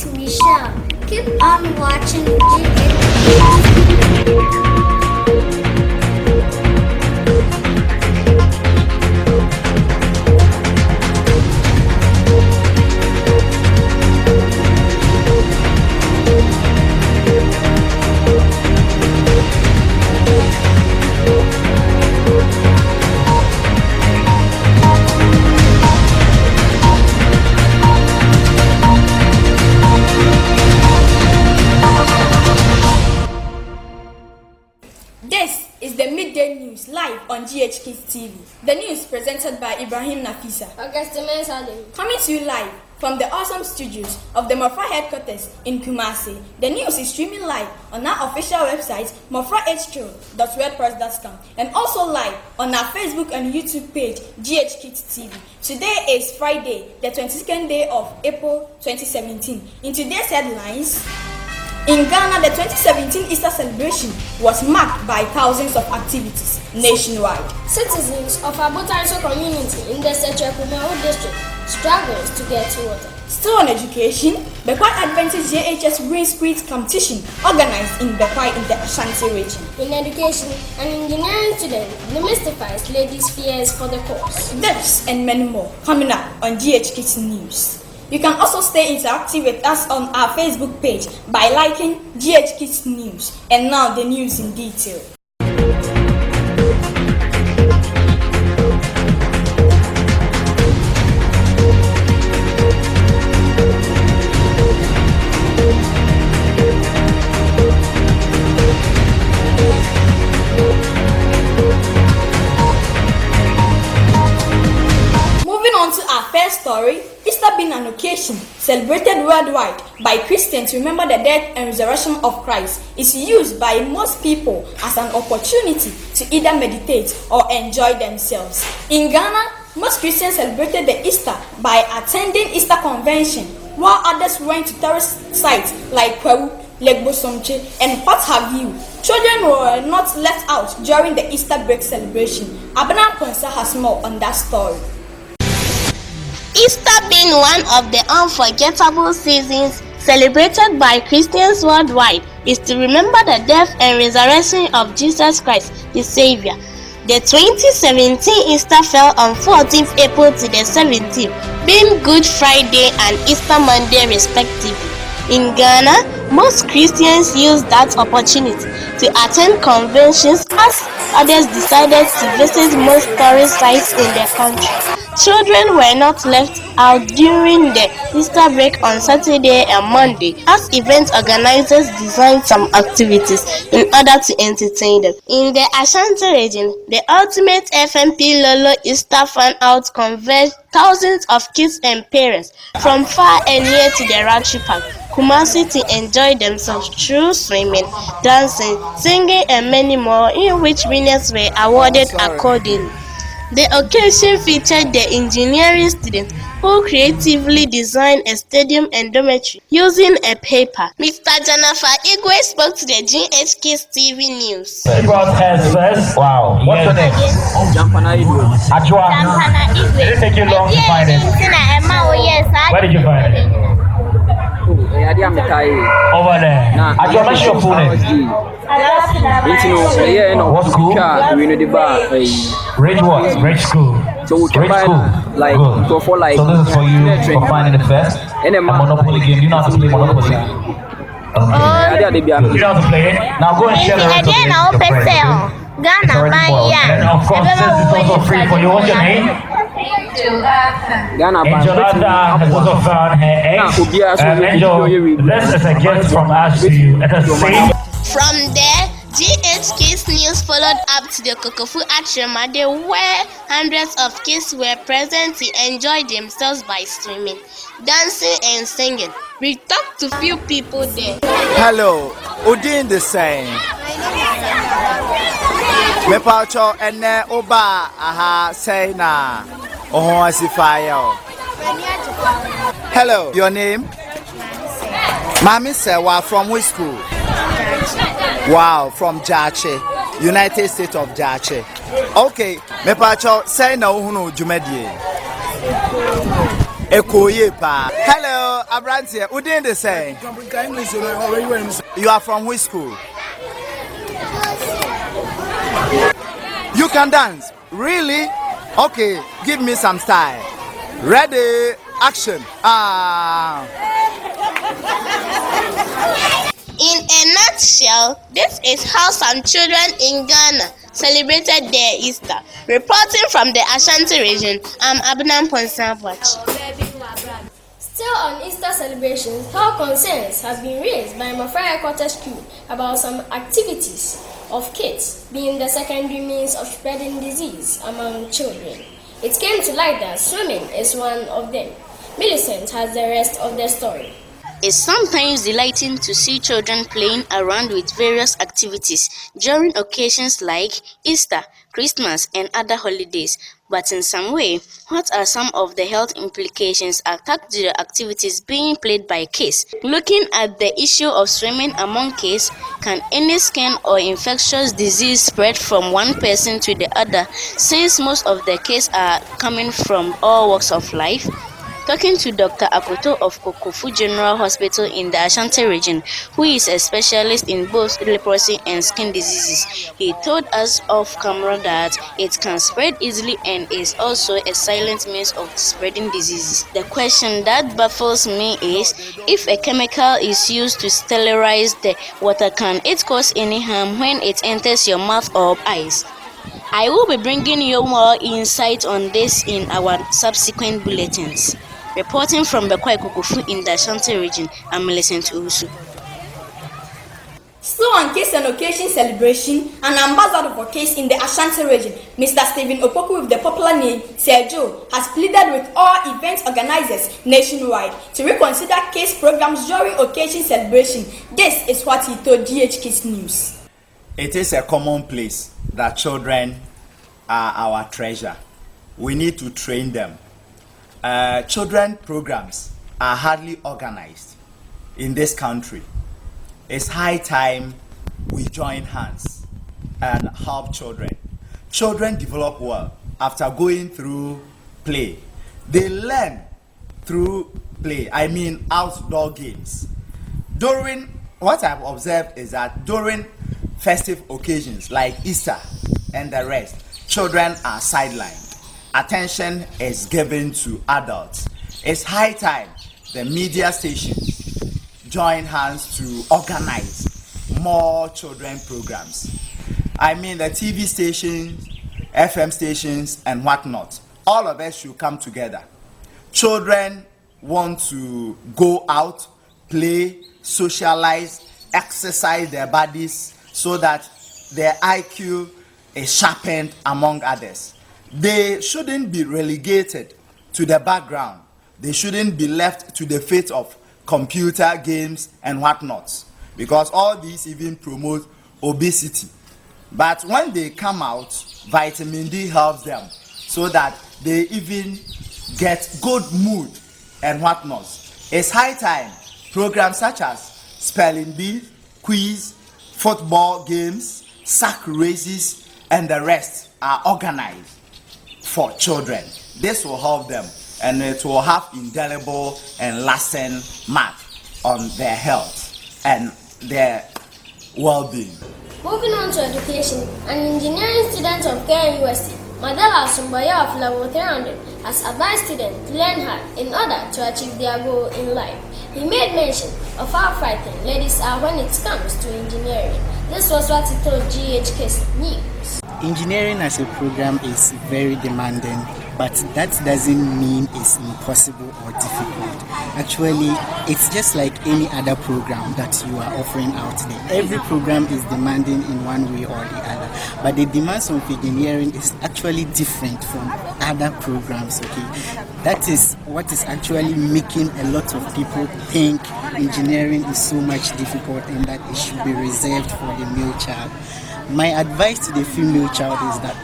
is Michelle. Keep on watching This is the midday news live on Kidz TV. The news presented by Ibrahim Nafisa. Coming to you live from the awesome studios of the Mofra headquarters in Kumasi. The news is streaming live on our official website, mofrahq.wordpress.com, and also live on our Facebook and YouTube page, Kidz TV. Today is Friday, the 22nd day of April 2017. In today's headlines, in Ghana, the 2017 Easter celebration was marked by thousands of activities nationwide. Citizens of Abutariso community in the Sechekumeo district struggles to get water. Still on education, Bekwai Adventist JHS Green Spirit competition organized in Bekwai in the Ashanti region. In education, an engineering student demystifies ladies' fears for the course. This and many more coming up on Kidz News. You can also stay interactive with us on our Facebook page by liking Kidz News. And now the news in detail. Moving on to our first story, Easter being an occasion celebrated worldwide by Christians to remember the death and resurrection of Christ is used by most people as an opportunity to either meditate or enjoy themselves. In Ghana, most Christians celebrated the Easter by attending Easter convention, while others went to tourist sites like Kwewu, Lake Bosomche, and what have you. Children were not left out during the Easter break celebration. Abena Ponsa has more on that story. Easter being one of the unforgettable seasons celebrated by Christians worldwide is to remember the death and resurrection of Jesus Christ, the Savior. The 2017 Easter fell on 14th April to the 17th, being Good Friday and Easter Monday respectively. In Ghana, most Christians use that opportunity to attend conventions as others decided to visit most tourist sites in the country. Children were not left out during the Easter break on Saturday and Monday, as event organizers designed some activities in order to entertain them. In the Ashanti region, the ultimate FMP Lolo Easter Fun Out converged thousands of kids and parents from far and near to the Rachi Park, Kumasi, to enjoy themselves through swimming, dancing, singing, and many more, in which winners were awarded accordingly. The occasion featured the engineering students who creatively designed a stadium and dormitory using a paper. Mr. Janafa Igwe spoke to the Kidz TV News. Wow. What's your name? Jampana Igwe. Ajwa. Did it take you long to find it? Where did you find it? Over there. Ajwa, what's your full name? What school? Rich what? Rich school. Rich school. Like, good. for like, so this is for you for finding the first. And a Monopoly game. You know how to play Monopoly. Okay. You know how to play it? Now go and share the rest of your friends. And of course, this is also free for you. What's your name? Angelada has also found her eggs. Angel, this is a gift from us to you. Let us sing. From there, Kidz News followed up to the Kokofu Atremade, where hundreds of kids were present to enjoy themselves by swimming, dancing, and singing. We talked to few people there. Hello, Udin the same. Me pacho ene oba aha say na oho asifaya. Hello, your name? Mami Sewa, from which school? Wow, from Jache, United States of Jache. Okay, me pacho say na uhunu jumedie. Ekoye pa. Hello, Abrantia. Who did they say? You are from which school? You can dance. Really? Okay, give me some style. Ready, action. In a nutshell, this is how some children in Ghana celebrated their Easter. Reporting from the Ashanti region, I'm Abnam Ponsapwach. Still on Easter celebrations, health concerns have been raised by Mafraya Quarter School about some activities of kids being the secondary means of spreading disease among children. It came to light that swimming is one of them. Millicent has the rest of the story. It's sometimes delighting to see children playing around with various activities during occasions like Easter, Christmas, and other holidays. But in some way, what are some of the health implications attached to the activities being played by kids? Looking at the issue of swimming among kids, can any skin or infectious disease spread from one person to the other, since most of the kids are coming from all walks of life? Talking to Dr. Akoto of Kokofu General Hospital in the Ashanti region, who is a specialist in both leprosy and skin diseases, he told us off camera that it can spread easily and is also a silent means of spreading diseases. The question that baffles me is, if a chemical is used to sterilize the water, can it cause any harm when it enters your mouth or eyes? I will be bringing you more insight on this in our subsequent bulletins. Reporting from the Kokofu in the Ashanti region, I'm Millicent Usu. Still on Case and Occasion celebration, an ambassador for Case in the Ashanti region, Mr. Stephen Opoku with the popular name Sergio, has pleaded with all event organizers nationwide to reconsider Case programs during occasion celebration. This is what he told GH Kids News. It is a commonplace that children are our treasure. We need to train them. Children programs are hardly organized in this country. It's high time we join hands and help children. Children develop well after going through play. They learn through play, I mean outdoor games. What I've observed is that during festive occasions like Easter and the rest, children are sidelined. Attention is given to adults. It's high time the media stations join hands to organize more children programs. I mean the TV stations, FM stations, and whatnot. All of us should come together. Children want to go out, play, socialize, exercise their bodies so that their IQ is sharpened among others. They shouldn't be relegated to the background. They shouldn't be left to the fate of computer games and whatnot, because all these even promote obesity. But when they come out, vitamin D helps them so that they even get good mood and whatnot. It's high time programs such as spelling bee, quiz, football games, sack races, and the rest are organized for children. This will help them and it will have indelible and lasting mark on their health and their well-being. Moving on to education, an engineering student of Ghanaian University, Madala Sumbaya of level 300, has advised students to learn hard in order to achieve their goal in life. He made mention of how frightened ladies are when it comes to engineering. This was what he told GHK News. Engineering as a program is very demanding, but that doesn't mean it's impossible or difficult. Actually, it's just like any other program that you are offering out there. Every program is demanding in one way or the other, but the demands of engineering is actually different from other programs, okay? That is what is actually making a lot of people think engineering is so much difficult and that it should be reserved for the male child. My advice to the female child is that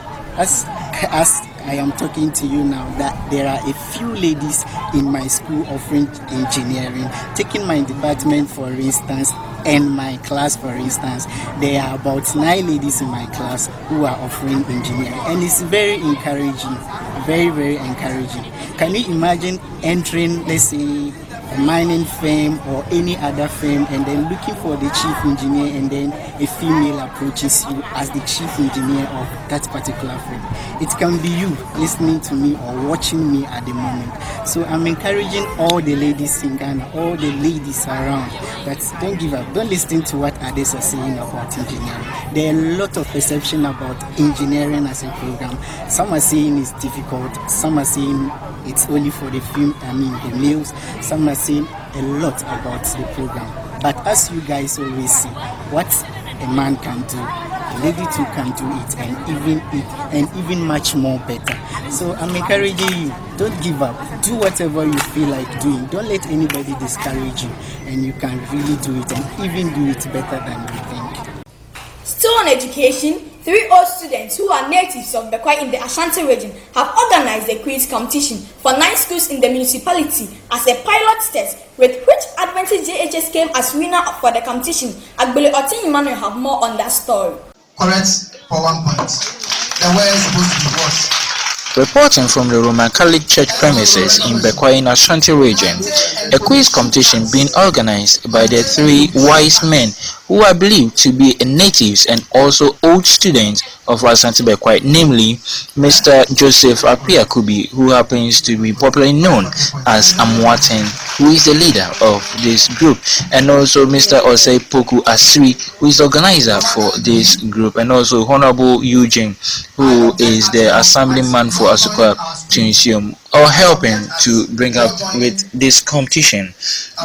I am talking to you now, that there are a few ladies in my school offering engineering. Taking my department, for instance, and my class, for instance, there are about 9 ladies in my class who are offering engineering, and it's very encouraging, very, very encouraging. Can you imagine entering, let's say, a mining firm or any other firm, and then looking for the chief engineer, and then a female approaches you as the chief engineer of that particular firm? It can be you listening to me or watching me at the moment. So I'm encouraging all the ladies in Ghana, all the ladies around, that don't give up. Don't listen to what others are saying about engineering. There are a lot of perception about engineering as a program. Some are saying it's difficult. Some are saying it's only for the the males. Some are saying a lot about the program. But as you guys always see, what a man can do, a lady too can do it, and even much more better. So I'm encouraging you, don't give up. Do whatever you feel like doing. Don't let anybody discourage you, and you can really do it, and even do it better than you think. Still on education, 3 old students who are natives of Bekwai in the Ashanti region have organized a quiz competition for 9 schools in the municipality as a pilot test, with which Adventist JHS came as winner for the competition. Agbele Otin Emmanuel have more on that story. Correct for 1 point. The way is supposed to be what? Reporting from the Roman Catholic Church premises in Bekwai in Ashanti region, a quiz competition being organized by the 3 wise men who are believed to be natives and also old students of Ashanti Bekwai, namely Mr. Joseph Apiakubi, who happens to be popularly known as Amwaten, who is the leader of this group, and also Mr. Osei Poku Asri, who is the organizer for this group, and also Honorable Eugene, who is the assemblyman for Asuka Tunisium, or helping to bring up with this competition.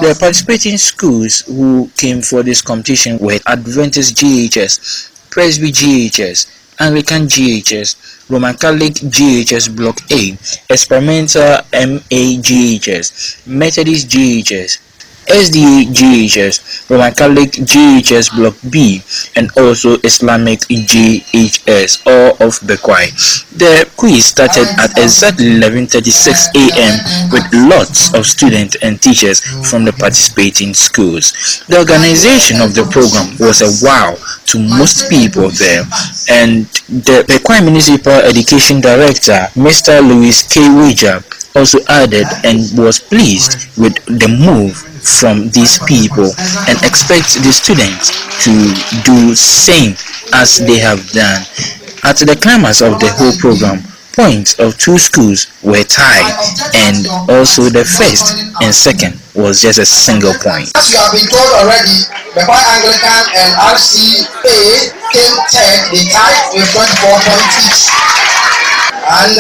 The participating schools who came for this competition were Adventist GHS, Presby GHS, Anglican GHS, Roman Catholic GHS Block A, Experimental MA GHS, Methodist GHS, SDA GHS, Roman Catholic GHS Block B, and also Islamic GHS, all of Bekwai. The quiz started at exactly 11:36 a.m. with lots of students and teachers from the participating schools. The organization of the program was a wow to most people there, and the Bekwai Municipal Education Director, Mr. Louis K. Wija, also added and was pleased with the move from these people and expect the students to do same as they have done. At the climax of the whole program, points of 2 schools were tied, and also the first and second was just a single point. As you have been told already, the Anglican and RCA came third. They tied with 24 points each, and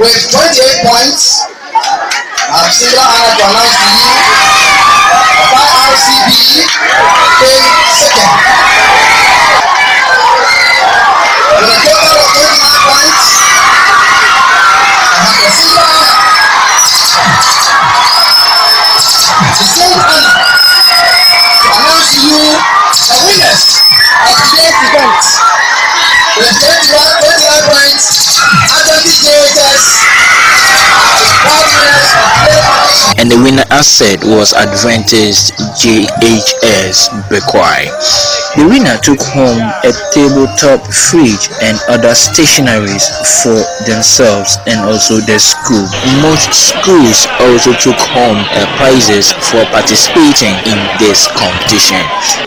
with 28 points, I'm single honored to announce to you, the RCB came second with a total of 29 points. I have the single honor, the same honor, to announce to you the winners of today's event. With 29 points, Adventist JHS. And the winner, as said, was Adventist JHS Bekwai. The winner took home a tabletop fridge and other stationaries for themselves and also the school. Most schools also took home prizes for participating in this competition.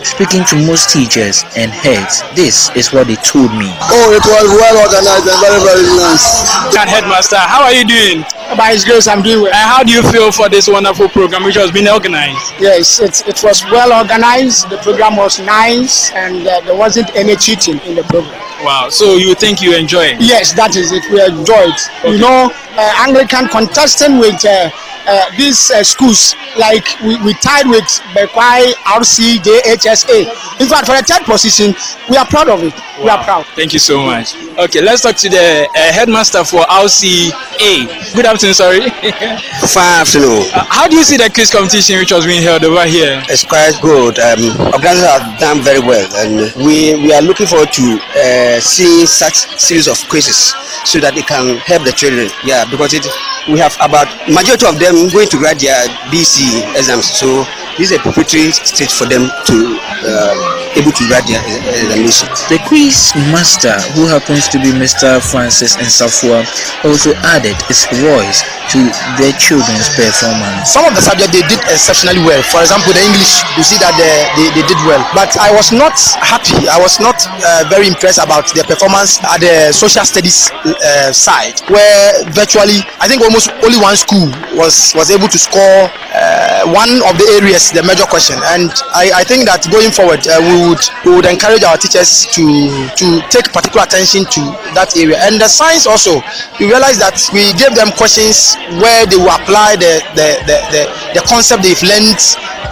Speaking to most teachers and heads, this is what they told me. Oh, it was well organized and very, very nice. Headmaster, how are you doing? By His grace, I'm doing well. And how do you feel for this wonderful program which has been organized? Yes, it was well organized. The program was nice, and there wasn't any cheating in the program. Wow, so you think you enjoy it? Yes, that is it. We enjoyed it. Okay. You know, Anglican contesting with these schools, like we tied with Bekwai, RC, JHSA. In fact, for the 3rd position, we are proud of it. Wow. We are proud. Thank you so much. Okay, let's talk to the headmaster for RCA. Good afternoon, sorry. Fine afternoon. How do you see the quiz competition which was being held over here? It's quite good. Organizers have done very well, and we are looking forward to seeing such series of quizzes so that it can help the children. Yeah, because we have about majority of them going to write their BC exams, so this is a preparatory stage for them to able to write their examinations. The quiz master, who happens to be Mr. Francis Nsafua, also added his voice to their children's performance. Some of the subjects they did exceptionally well. For example, the English, you see that they did well. But I was not happy. I was not very impressed about their performance at the social studies side, where virtually, I think almost only one school was able to score one of the areas, the major question. And I think that going forward, we would encourage our teachers to take particular attention to that area. And the science also, we realized that we gave them questions where they will apply the concept they've learned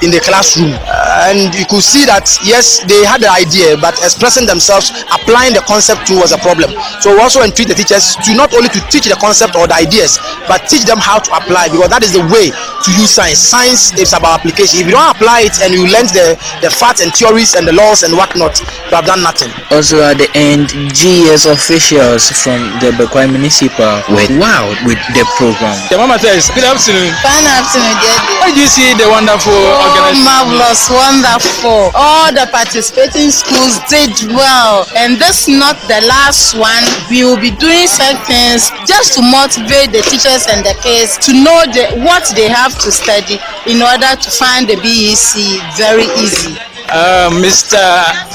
in the classroom, and you could see that yes, they had the idea, but expressing themselves, applying the concept too was a problem. So we also entreat the teachers to not only to teach the concept or the ideas, but teach them how to apply, because that is the way to use science. Science is about application. If you don't apply it and you learn the facts and theories and the laws and whatnot, you have done nothing. Also at the end, GS officials from the Bekwai Municipal were wowed with the program. The mama says, good afternoon. Fine afternoon, dear. How do you see the wonderful organization? Marvelous, wonderful. All the participating schools did well. And this is not the last one. We will be doing some things just to motivate the teachers and the kids to know what they have to study in order to find the BEC very easy. Mr.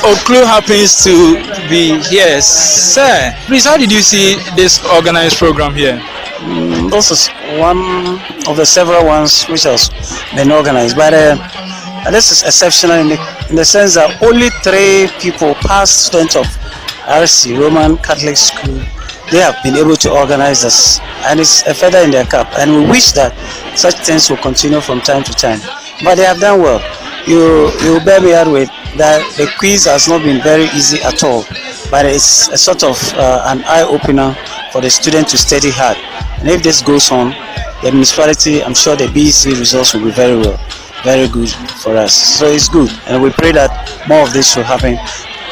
Oklu happens to be here. Sir, please, how did you see this organized program here? This is one of the several ones which has been organized, but this is exceptional in the sense that only 3 people, past students of RC, Roman Catholic School, they have been able to organize this, and it's a feather in their cap, and we wish that such things will continue from time to time. But they have done well. You bear me out with that the quiz has not been very easy at all, but it's a sort of an eye-opener for the student to study hard. And if this goes on, the municipality, I'm sure the BEC results will be very good for us. So it's good, and we pray that more of this will happen.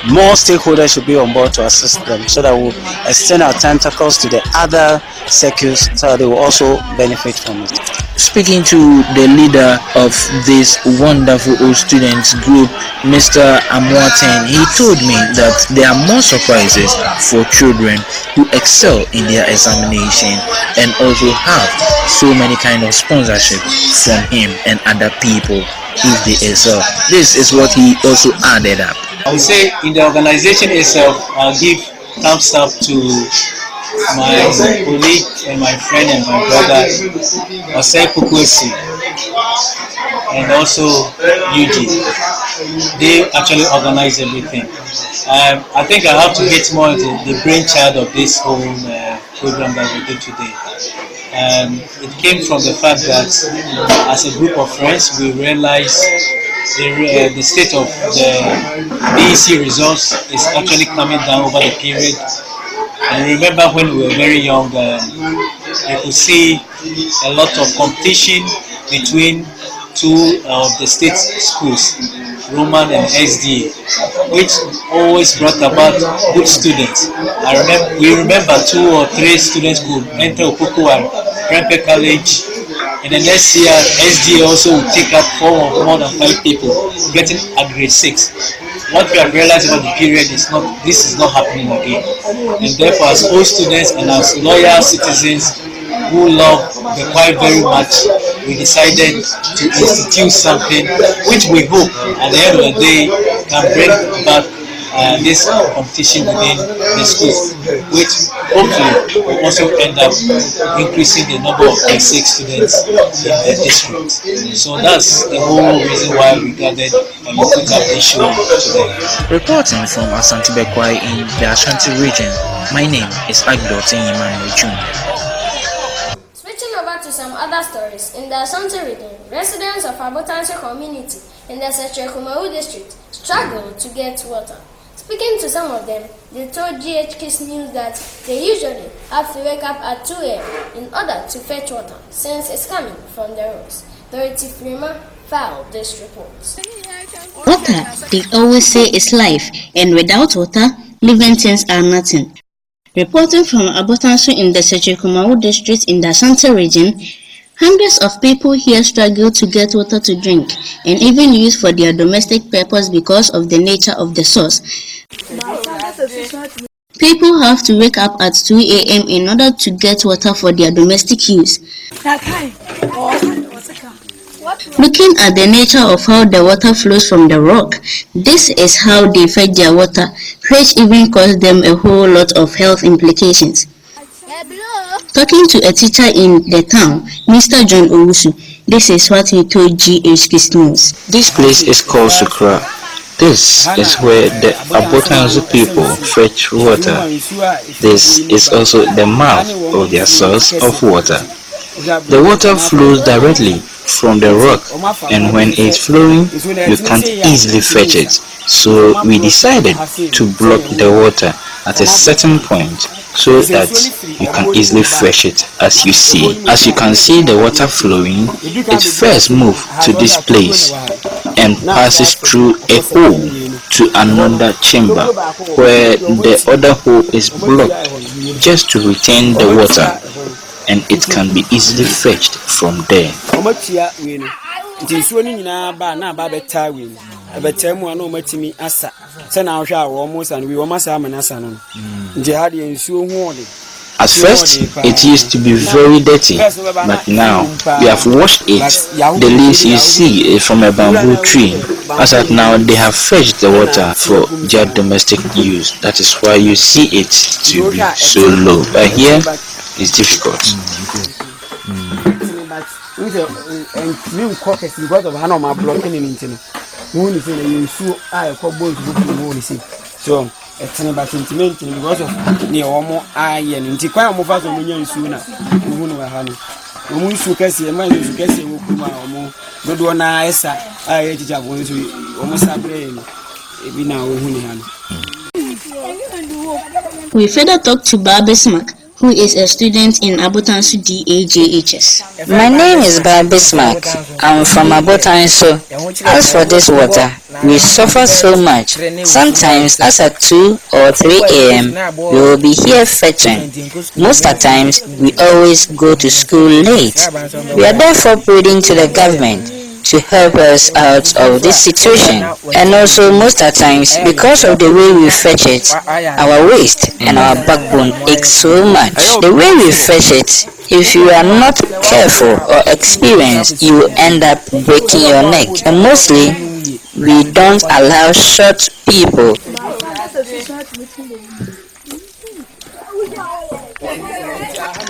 More stakeholders should be on board to assist them, so that we'll extend our tentacles to the other circuits, so that they will also benefit from it. Speaking to the leader of this wonderful old students group, Mr. Amwaten, he told me that there are more surprises for children who excel in their examination and also have so many kind of sponsorship from him and other people if they excel. This is what he also added up. I would say in the organization itself, I'll give thumbs up to my colleague and my friend and my brother, Osei Pukwesi, and also Eugene. They actually organize everything. I think I have to get more into the brainchild of this whole program that we did today. It came from the fact that as a group of friends, we realized the state of the BEC results is actually coming down over the period. And remember when we were very young, you could see a lot of competition between 2 of the state schools, Roman and SDA, which always brought about good students. We remember 2 or 3 students could enter Opoku and Prempeh College. In the next year, SDA also will take up 4 or more than 5 people, getting at grade 6. What we have realized about the period is this is not happening again. And therefore, as old students and as loyal citizens who love the choir very much, we decided to institute something which we hope at the end of the day can bring back this competition within the schools, which hopefully will also end up increasing the number of basic students in the district. So that's the whole reason why we gathered and we put up this show today. Reporting from Asante Bekwai in the Ashanti region, my name is Agdotin Emmanuel Jr. Switching over to some other stories, in the Ashanti region, residents of Abotanse community in the Seche Kumawu district struggle to get water. Speaking to some of them, they told GHK's News that they usually have to wake up at 2 a.m. in order to fetch water since it's coming from the rocks. Dorothy Freeman filed this report. Water, they always say, is life, and without water, living things are nothing. Reporting from Abotanso in the Sechikumawu district in the Ashanti region, hundreds of people here struggle to get water to drink and even use for their domestic purpose because of the nature of the source. People have to wake up at 2 a.m. in order to get water for their domestic use. Looking at the nature of how the water flows from the rock, this is how they fetch their water, which even causes them a whole lot of health implications. Talking to a teacher in the town, Mr. John Owusu, this is what he told GHK News. This place is called Sukra. This is where the Abotanso people fetch water. This is also the mouth of their source of water. The water flows directly from the rock, and when it's flowing, you can't easily fetch it. So we decided to block the water at a certain point so that you can easily fetch it. As you can see the water flowing, it first moves to this place and passes through a hole to another chamber where the other hole is blocked just to retain the water, and it can be easily fetched from there. At first, it used to be very dirty, but now we have washed it. The leaves you see is from a bamboo tree. As at now, they have fetched the water for their domestic use. That is why you see it to be so low. But here, it's difficult. So it's about sentimental because of near Omo Iron and Tiquam of us on sooner. We should get a man to get a woman. Good one, I ate almost a brain. Every now We further talked to Bismarck, who is a student in Abotanso DAJHS. My name is Bismarck. I'm from Abotanso. As for this water, we suffer so much. Sometimes as at 2 or 3 a.m. we will be here fetching. Most of the times we always go to school late. We are therefore pleading to the government to help us out of this situation, and also most of the times because of the way we fetch it, our waist and our backbone aches so much. The way we fetch it, if you are not careful or experienced, you will end up breaking your neck, and mostly we don't allow short people.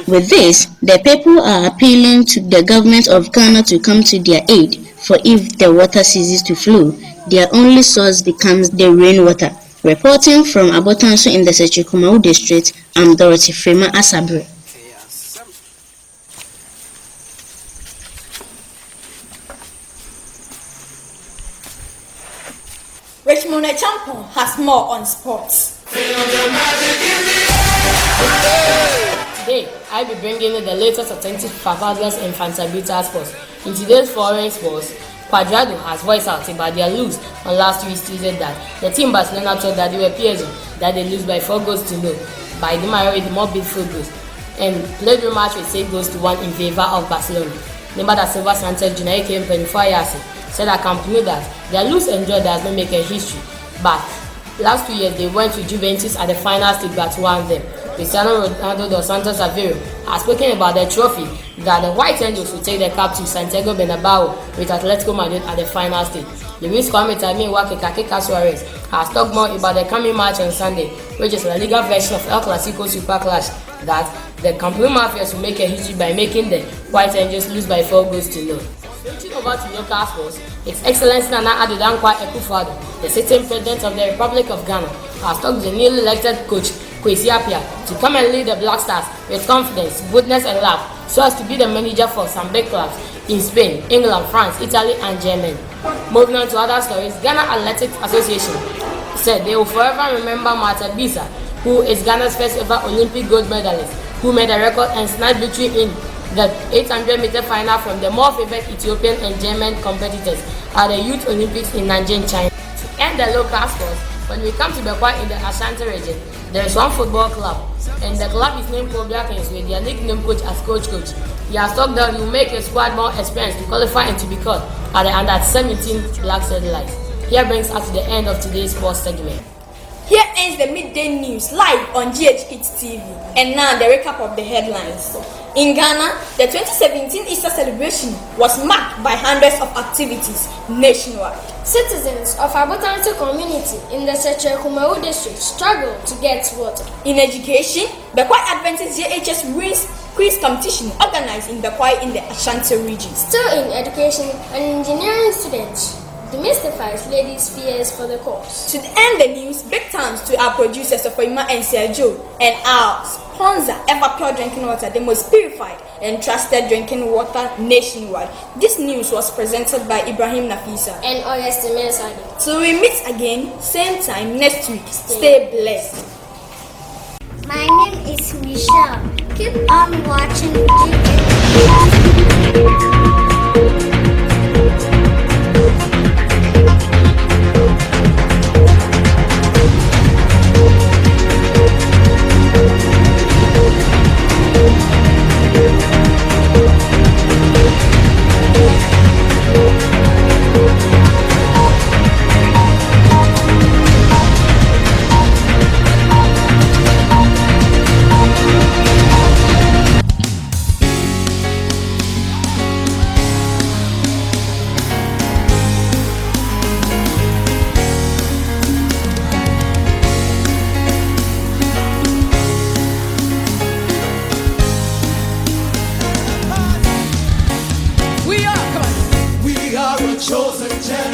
With this, the people are appealing to the government of Ghana to come to their aid, for if the water ceases to flow, their only source becomes the rainwater. Reporting from Abotanso in the Sechikumawu district, I'm Dorothy Freeman Asabre. Richmond Champion has more on sports. Today, I'll be bringing you the latest authentic Favadas and Fantabita sports. In today's foreign sports, Quadrado has voiced out about their lose on last week's Tuesday that the team Barcelona thought that they were PSG, that they lose by 4 goals to 0 by the Mario with more beautiful goals, and played the match with 6 goals to 1 in favor of Barcelona. Remember that Silva Sanchez Junior came 24 years said that company that their lose and draw does not make a history, but last 2 years they went to Juventus at the final stage but won them. Cristiano Ronaldo dos Santos Aveiro has spoken about the trophy that the White Angels will take the cup to Santiago Bernabeu with Atletico Madrid at the final stage. Luis Comet Kaka Suarez has talked more about the coming match on Sunday, which is a La Liga version of El Clasico Super Clash, that the Campeón Mafias will make a history by making the White Angels lose by 4 goals to 0. Switching over to local sports, His Excellency Nana Addo Dankwa Akufo-Addo, the sitting president of the Republic of Ghana, has talked to the newly elected coach Kwesi Appiah to come and lead the Black Stars with confidence, boldness and love, so as to be the manager for some big clubs in Spain, England, France, Italy and Germany. Moving on to other stories, Ghana Athletics Association said they will forever remember Martha Bisa, who is Ghana's first ever Olympic gold medalist, who made a record and snatched victory in the 800-meter final from the more favored Ethiopian and German competitors at the Youth Olympics in Nanjing, China. To end the local sports, when we come to Bekwai in the Ashanti region, there is one football club, and the club is named Kobia Kings with their nickname coach as Coach. He has talked that he will make a squad more experienced to qualify and to be caught at the under-17 Black Satellites. Here brings us to the end of today's sports segment. Here ends the midday news live on GH Kidz TV. And now the recap of the headlines. In Ghana, the 2017 Easter celebration was marked by hundreds of activities nationwide. Citizens of Abotanto community in the Seche-Kumawu district struggle to get water. In education, Bekwai Adventist JHS wins quiz competition organized in Bekwai in the Ashanti region. Still in education, an engineering student demystifies ladies' fears for the course. To end the news, big thanks to our producers of Oima and Sergio and our sponsor, Ever Pure Drinking Water, the most purified and trusted drinking water nationwide. This news was presented by Ibrahim Nafisa and Oyeste Mensadi. So we meet again, same time next week. Stay blessed. My name is Michelle. Keep on watching chosen generation.